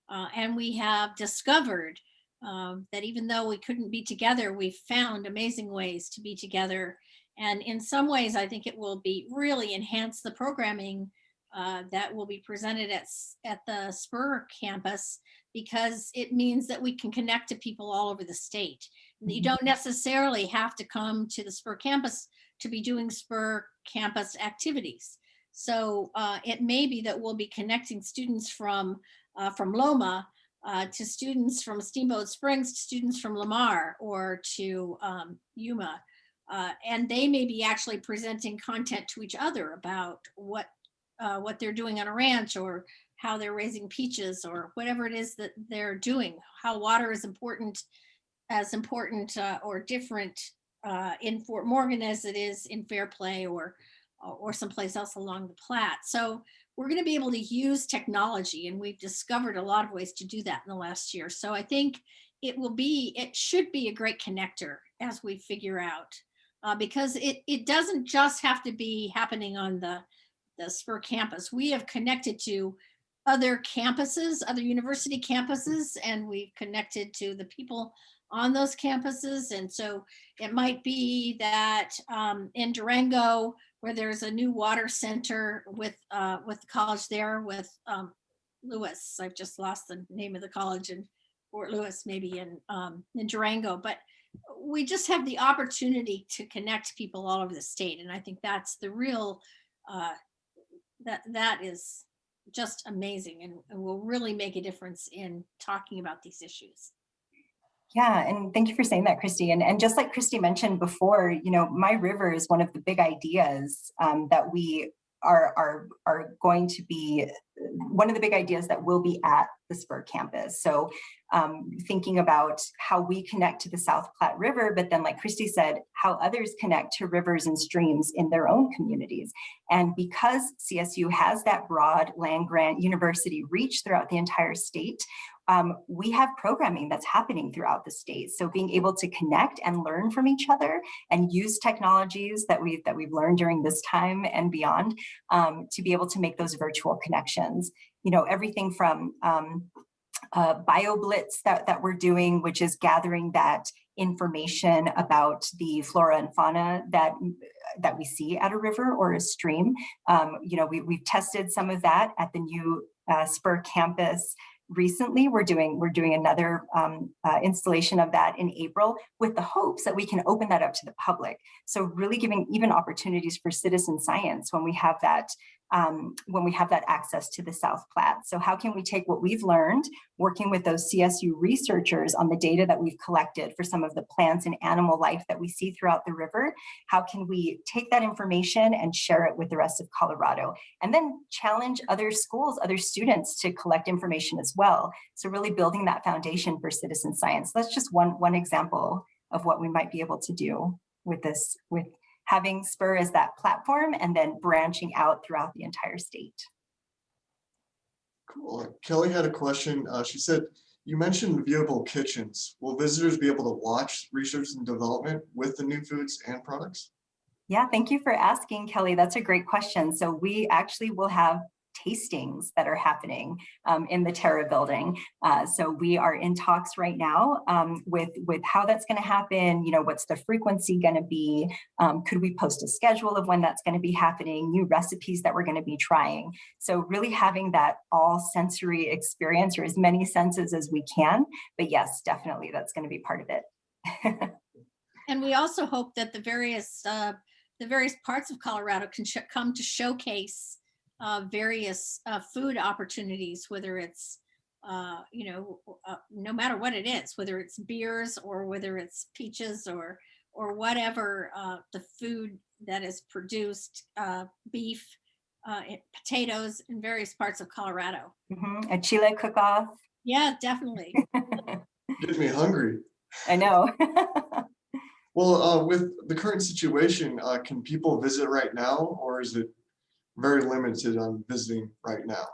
And we have discovered that even though we couldn't be together, we've found amazing ways to be together. And in some ways, I think it will be really enhance the programming that will be presented at the Spur campus, because it means that we can connect to people all over the state. You don't necessarily have to come to the Spur campus to be doing Spur campus activities. So it may be that we'll be connecting students from Loma to students from Steamboat Springs, to students from Lamar, or to Yuma. And they may be actually presenting content to each other about what they're doing on a ranch, or how they're raising peaches, or whatever it is that they're doing, how water is as important or different in Fort Morgan as it is in Fairplay or someplace else along the Platte. So we're going to be able to use technology, and we've discovered a lot of ways to do that in the last year. So I think it should be a great connector as we figure out, because it doesn't just have to be happening on the Spur campus. We have connected to other campuses, other university campuses, and we've connected to the people on those campuses. And so it might be that in Durango, where there's a new water center with the college there, with Lewis. I've just lost the name of the college in Fort Lewis, maybe in Durango, but we just have the opportunity to connect people all over the state. And I think that's the real, that is just amazing, and will really make a difference in talking about these issues. Yeah, and thank you for saying that, Christy. And just like Christy mentioned before, My River is one of the big ideas that we are going to be, one of the big ideas that will be at the Spur campus. So thinking about how we connect to the South Platte River, but then like Christy said, how others connect to rivers and streams in their own communities. And because CSU has that broad land-grant university reach throughout the entire state, we have programming that's happening throughout the state. So being able to connect and learn from each other and use technologies that we've learned during this time and beyond, to be able to make those virtual connections. Everything from BioBlitz that we're doing, which is gathering that information about the flora and fauna that we see at a river or a stream. We've tested some of that at the new Spur campus. Recently, we're doing another installation of that in April, with the hopes that we can open that up to the public. So really giving even opportunities for citizen science when we have that access to the South Platte. So how can we take what we've learned working with those CSU researchers on the data that we've collected for some of the plants and animal life that we see throughout the river? How can we take that information and share it with the rest of Colorado? And then challenge other schools, other students to collect information as well. So really building that foundation for citizen science. That's just one example of what we might be able to do with this, with having Spur as that platform and then branching out throughout the entire state. Cool. Kelly had a question. She said, you mentioned viewable kitchens. Will visitors be able to watch research and development with the new foods and products? Yeah, thank you for asking, Kelly. That's a great question. So we actually will have tastings that are happening in the Terra building. So we are in talks right now with how that's going to happen. What's the frequency going to be? Could we post a schedule of when that's going to be happening? New recipes that we're going to be trying. So really having that all sensory experience, or as many senses as we can. But yes, definitely that's going to be part of it. And we also hope that the various parts of Colorado can come to showcase various food opportunities, whether it's, no matter what it is, whether it's beers or whether it's peaches or whatever the food that is produced, beef, potatoes in various parts of Colorado. A Chile cook-off. Yeah, definitely. Get me hungry. I know. Well, with the current situation, can people visit right now, or is it very limited on visiting right now?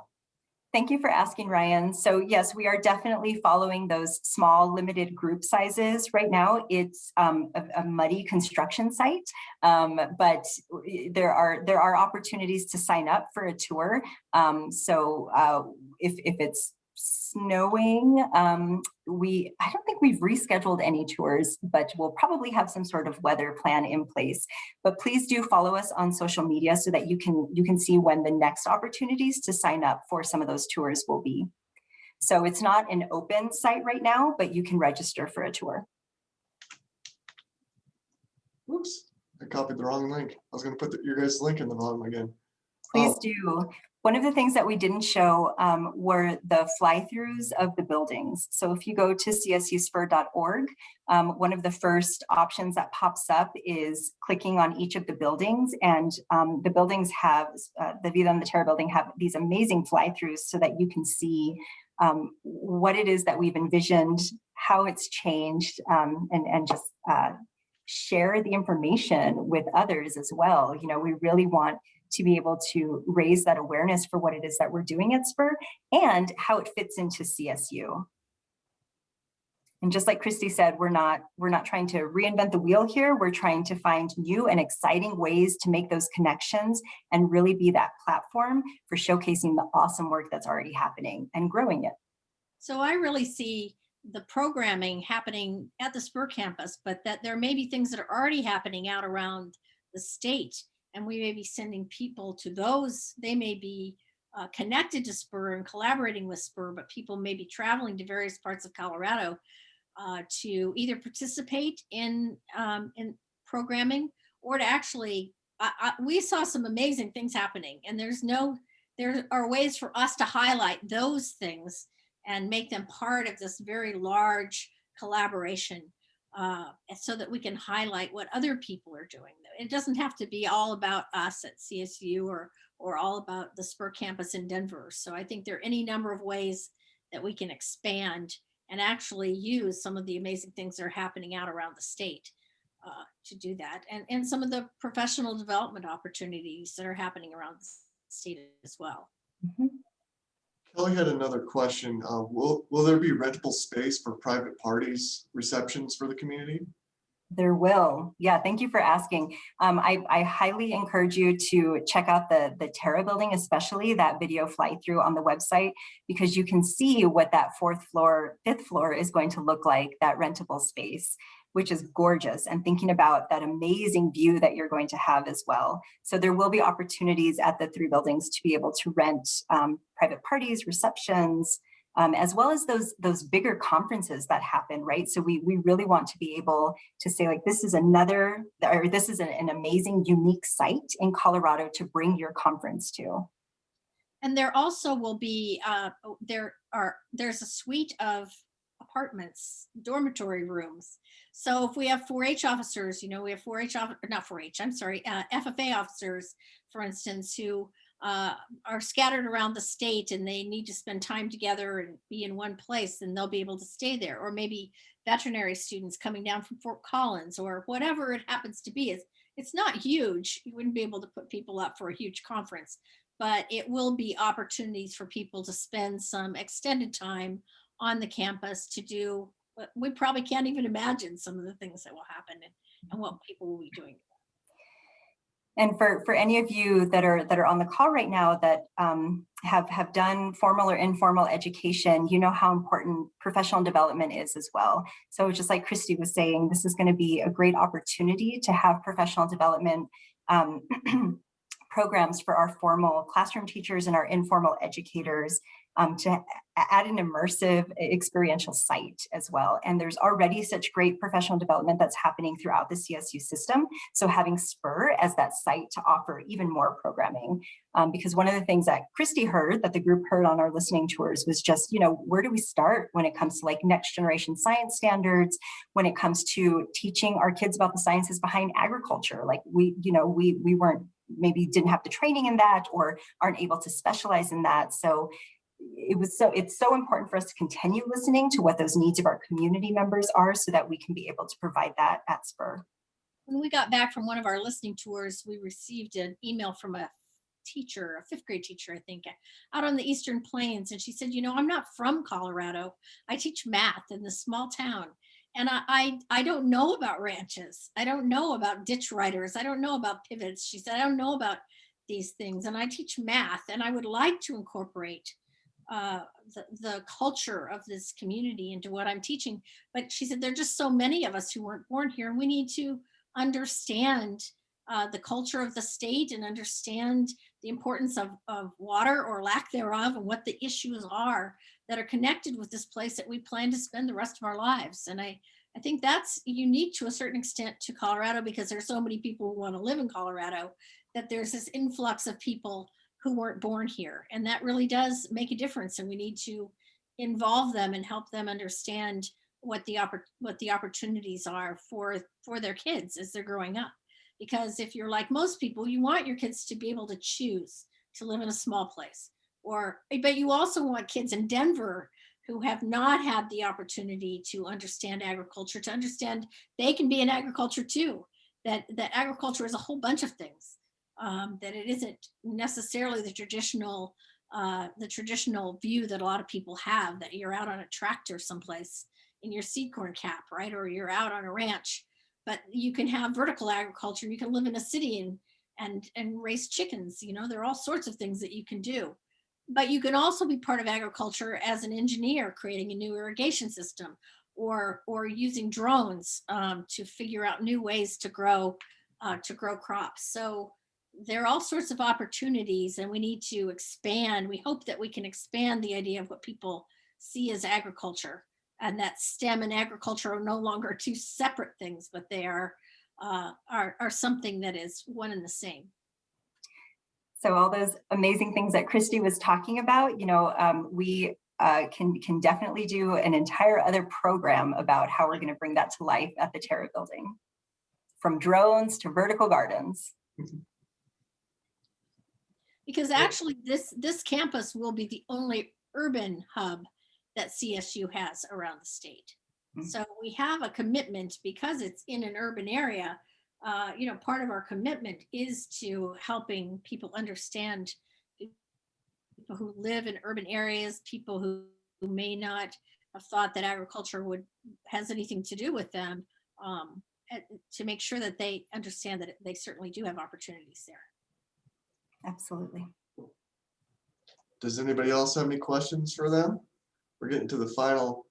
Thank you for asking, Ryan. So yes, we are definitely following those small limited group sizes right now. It's a muddy construction site, but there are opportunities to sign up for a tour. If it's snowing, I don't think we've rescheduled any tours, but we'll probably have some sort of weather plan in place. But please do follow us on social media so that you can see when the next opportunities to sign up for some of those tours will be. So it's not an open site right now, but you can register for a tour. Whoops, I copied the wrong link. I was going to put your guys' link in the bottom again. Please do. One of the things that we didn't show were the fly-throughs of the buildings. So if you go to csuspur.org, one of the first options that pops up is clicking on each of the buildings, and the buildings have, the Vida and the Terra building have these amazing fly-throughs so that you can see what it is that we've envisioned, how it's changed, and just share the information with others as well. We really want to be able to raise that awareness for what it is that we're doing at Spur and how it fits into CSU. And just like Christy said, we're not trying to reinvent the wheel here. We're trying to find new and exciting ways to make those connections and really be that platform for showcasing the awesome work that's already happening and growing it. So I really see the programming happening at the Spur campus, but that there may be things that are already happening out around the state, and we may be sending people to those. They may be connected to Spur and collaborating with Spur, but people may be traveling to various parts of Colorado to either participate in programming or to actually, we saw some amazing things happening, and there are ways for us to highlight those things and make them part of this very large collaboration so that we can highlight what other people are doing. It doesn't have to be all about us at CSU or all about the Spur campus in Denver. So I think there are any number of ways that we can expand and actually use some of the amazing things that are happening out around the state to do that. And some of the professional development opportunities that are happening around the state as well. Mm-hmm. Kelly had another question. Will there be rentable space for private parties, receptions for the community? There will. Yeah, thank you for asking. I highly encourage you to check out the Terra building, especially that video fly through on the website, because you can see what that fifth floor is going to look like, that rentable space, which is gorgeous, and thinking about that amazing view that you're going to have as well. So there will be opportunities at the 3 buildings to be able to rent private parties, receptions, as well as those bigger conferences that happen, right? So we really want to be able to say, like, this is an amazing, unique site in Colorado to bring your conference to. And there also will be, there's a suite of apartments, dormitory rooms. So if we have 4-H officers, we have FFA officers, for instance, who are scattered around the state and they need to spend time together and be in one place, then they'll be able to stay there. Or maybe veterinary students coming down from Fort Collins or whatever it happens to be. It's not huge. You wouldn't be able to put people up for a huge conference, but it will be opportunities for people to spend some extended time on the campus to do what we probably can't even imagine, some of the things that will happen and what people will be doing. And for any of you that are on the call right now that have done formal or informal education, you know how important professional development is as well. So just like Christy was saying, this is going to be a great opportunity to have professional development programs for our formal classroom teachers and our informal educators to add an immersive experiential site as well. And there's already such great professional development that's happening throughout the CSU system. So having Spur as that site to offer even more programming. Because one of the things that Christy heard, that the group heard on our listening tours, was just, where do we start when it comes to like next generation science standards, when it comes to teaching our kids about the sciences behind agriculture? Like we weren't, maybe didn't have the training in that or aren't able to specialize in that. So it's so important for us to continue listening to what those needs of our community members are so that we can be able to provide that at Spur. When we got back from one of our listening tours, we received an email from a teacher, a 5th grade teacher, I think, out on the Eastern Plains. And she said, I'm not from Colorado. I teach math in this small town. And I don't know about ranches. I don't know about ditch riders. I don't know about pivots. She said, I don't know about these things. And I teach math and I would like to incorporate the culture of this community into what I'm teaching. But she said, there are just so many of us who weren't born here, and we need to understand the culture of the state and understand the importance of water or lack thereof and what the issues are that are connected with this place that we plan to spend the rest of our lives. And I think that's unique to a certain extent to Colorado, because there's so many people who want to live in Colorado, that there's this influx of people who weren't born here. And that really does make a difference. And we need to involve them and help them understand what the opportunities are for their kids as they're growing up. Because if you're like most people, you want your kids to be able to choose to live in a small place. But you also want kids in Denver who have not had the opportunity to understand agriculture, to understand they can be in agriculture too, that agriculture is a whole bunch of things. that it isn't necessarily the traditional view that a lot of people have, that you're out on a tractor someplace in your seed corn cap, right? Or you're out on a ranch, but you can have vertical agriculture. You can live in a city and raise chickens. You know, there are all sorts of things that you can do. But you can also be part of agriculture as an engineer, creating a new irrigation system, or using drones to figure out new ways to grow crops. So there are all sorts of opportunities, and we need to expand. We hope that we can expand the idea of what people see as agriculture, and that STEM and agriculture are no longer two separate things, but they are something that is one and the same. So all those amazing things that Christy was talking about, we can definitely do an entire other program about how we're going to bring that to life at the Terra building, from drones to vertical gardens. Because actually this campus will be the only urban hub that CSU has around the state. So we have a commitment, because it's in an urban area. Part of our commitment is to helping people understand, people who live in urban areas, people who may not have thought that agriculture has anything to do with them, to make sure that they understand that they certainly do have opportunities there. Absolutely. Does anybody else have any questions for them? We're getting to the final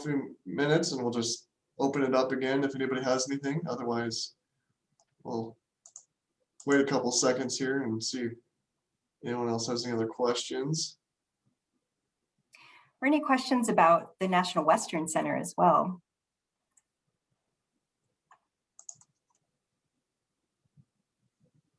few minutes, and we'll just open it up again if anybody has anything. Otherwise, we'll wait a couple seconds here and see if anyone else has any other questions. Or any questions about the National Western Center as well?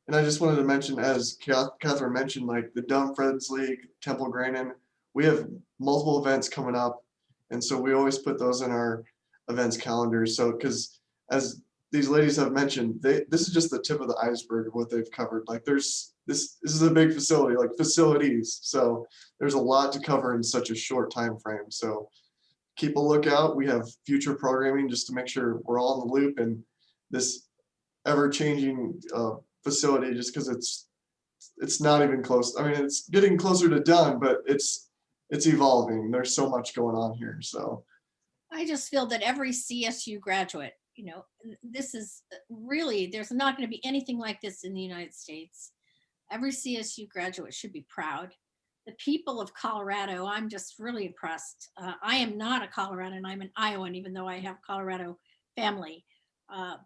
And I just wanted to mention, as Catherine mentioned, like the Dumfries League, Temple Grandin, we have multiple events coming up. And so we always put those in our events calendars. So, because as these ladies have mentioned, this is just the tip of the iceberg of what they've covered. Like this is a big facility, like facilities. So there's a lot to cover in such a short time frame. So keep a lookout. We have future programming just to make sure we're all in the loop, and this ever-changing facility, just because it's not even close. I mean, it's getting closer to done, but it's evolving. There's so much going on here. So I just feel that every CSU graduate, this is really, there's not going to be anything like this in the United States. Every CSU graduate should be proud. The people of Colorado, I'm just really impressed. I am not a Coloradan, I'm an Iowan, even though I have Colorado family.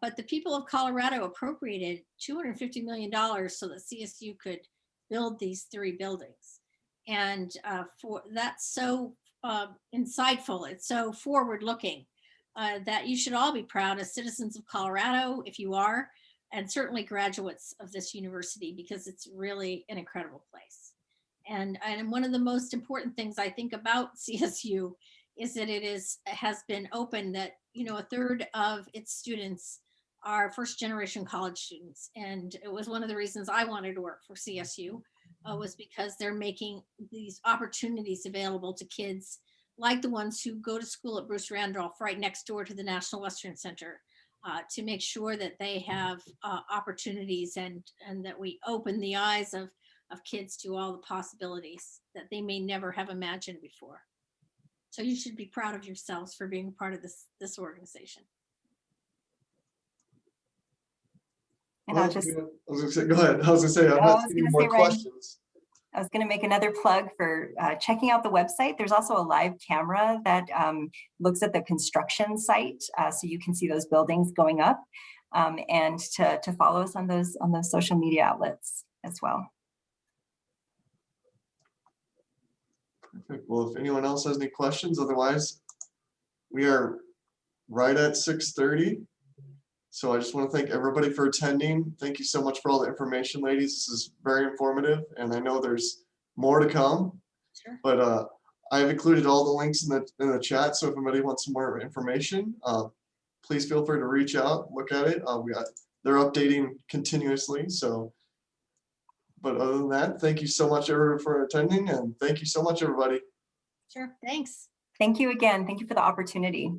But the people of Colorado appropriated $250 million so that CSU could build these 3 buildings. And for that's so insightful, it's so forward looking, that you should all be proud as citizens of Colorado, if you are, and certainly graduates of this university, because it's really an incredible place. And one of the most important things I think about CSU is that it has been open, that a third of its students are first generation college students. And it was one of the reasons I wanted to work for CSU, was because they're making these opportunities available to kids like the ones who go to school at Bruce Randolph, right next door to the National Western Center, to make sure that they have opportunities, and that we open the eyes of kids to all the possibilities that they may never have imagined before. So you should be proud of yourselves for being part of this organization. And I was gonna say, go ahead. I was gonna say, I'm not seeing more questions. I was going to make another plug for checking out the website. There's also a live camera that looks at the construction site, so you can see those buildings going up, and to follow us on those social media outlets as well. Perfect. Well, if anyone else has any questions, otherwise, we are right at 6:30. So I just want to thank everybody for attending. Thank you so much for all the information, ladies. This is very informative, and I know there's more to come. Sure. But I've included all the links in the chat. So if anybody wants some more information, please feel free to reach out, look at it. They're updating continuously. So, but other than that, thank you so much, everyone, for attending, and thank you so much, everybody. Sure. Thanks. Thank you again. Thank you for the opportunity.